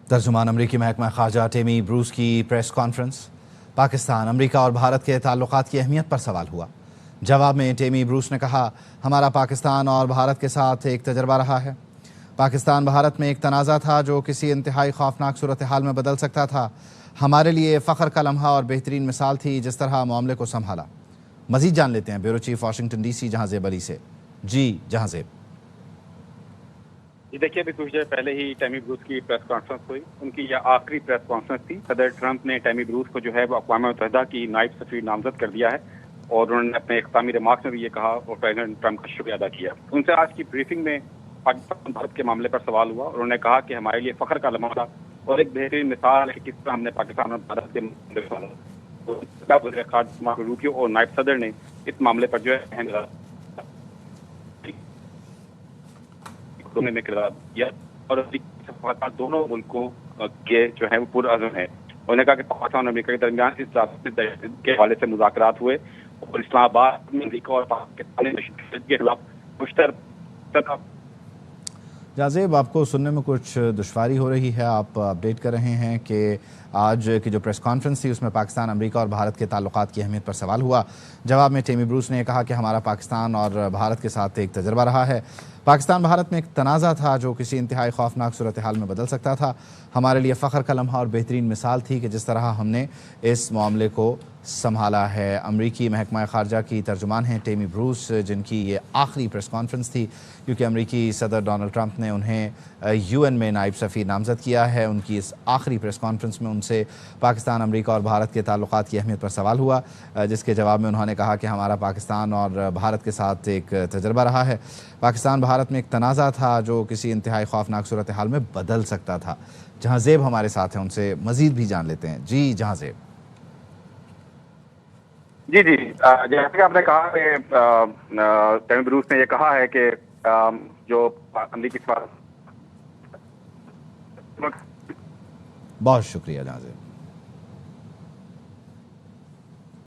तर्जुमान अमरीकी महकमा ख़ारजा टेमी ब्रूस की प्रेस कॉन्फ्रेंस। पाकिस्तान, अमरीका और भारत के ताल्लुकात की अहमियत पर सवाल हुआ। जवाब में टेमी ब्रूस ने कहा, हमारा पाकिस्तान और भारत के साथ एक तजर्बा रहा है। पाकिस्तान भारत में एक तनाज़ा था जो किसी इंतहाई खौफनाक सूरत हाल में बदल सकता था। हमारे लिए फ़ख्र का लम्हा और बेहतरीन मिसाल थी जिस तरह मामले को संभाला। मज़ीद जान लेते हैं bureau chief Washington DC Jahanzeb Ali से। जी जहांज़ेब। जी देखिए, अभी कुछ देर पहले ही टेमी ब्रूस की प्रेस कॉन्फ्रेंस हुई। उनकी यह आखिरी प्रेस कॉन्फ्रेंस थी। सदर ट्रंप ने टेमी ब्रूस को जो है वो अक़वाम मुत्तहिदा की नायब सफ़ीर नामज़द कर दिया है और उन्होंने अपने इख्तितामी रिमार्क्स में भी ये कहा और प्रेसिडेंट ट्रंप का शुक्रिया अदा किया। उनसे आज की ब्रीफिंग में पाकिस्तान भारत के मामले पर सवाल हुआ और उन्होंने कहा कि हमारे लिए फ़ख्र का लम्हा था और एक बेहतरीन मिसाल है कि किस तरह हमने पाकिस्तान और भारत के वज़ीर ख़ारजा रूबियो और नायब सदर ने इस मामले पर जो है अहम में किरदार दिया और दोनों मुल्कों के जो है वो पुरअज़्म है। उन्होंने कहा कि पाकिस्तान और अमेरिका के दरमियान इस के हवाले से मुज़ाकरात हुए और इस्लामाबाद में अमेरिका और पाकिस्तान के खिलाफ मुश्तरका। जहांज़ेब, आपको सुनने में कुछ दुश्वारी हो रही है। आप अपडेट कर रहे हैं कि आज की जो प्रेस कॉन्फ्रेंस थी उसमें पाकिस्तान, अमेरिका और भारत के ताल्लुकात की अहमियत पर सवाल हुआ। जवाब में टेमी ब्रूस ने कहा कि हमारा पाकिस्तान और भारत के साथ एक तजर्बा रहा है। पाकिस्तान भारत में एक तनाज़ा था जो किसी इंतहाई खौफनाक सूरत हाल में बदल सकता था। हमारे लिए फ़ख्र का लम्हा और बेहतरीन मिसाल थी कि जिस तरह हमने इस मामले को संभाला है। अमरीकी महकमा ख़ारजा की तर्जुमान हैं टेमी ब्रूस, जिनकी ये आखिरी प्रेस कॉन्फ्रेंस थी क्योंकि अमरीकी सदर डोनाल्ड ट्रंप ने उन्हें UN में नायब सफ़ीर नामज़द किया है। उनकी इस आखिरी प्रेस कॉन्फ्रेंस में उनसे पाकिस्तान, अमरीका और भारत के ताल्लुकात की अहमियत पर सवाल हुआ, जिसके जवाब में उन्होंने कहा कि हमारा पाकिस्तान और भारत के साथ एक तजर्बा रहा है। पाकिस्तान भारत में एक तनाज़ा था जो किसी इंतहाई खौफनाक सूरत हाल में बदल सकता था। जहांज़ेब हमारे साथ हैं, उनसे मज़ीद भी जान लेते हैं। जी जहांज़ेब। जी जैसे कि आपने कहा कि टेमी ब्रूस ने ये कहा है कि जो अमरीकी बहुत शुक्रिया जहांज़ेब।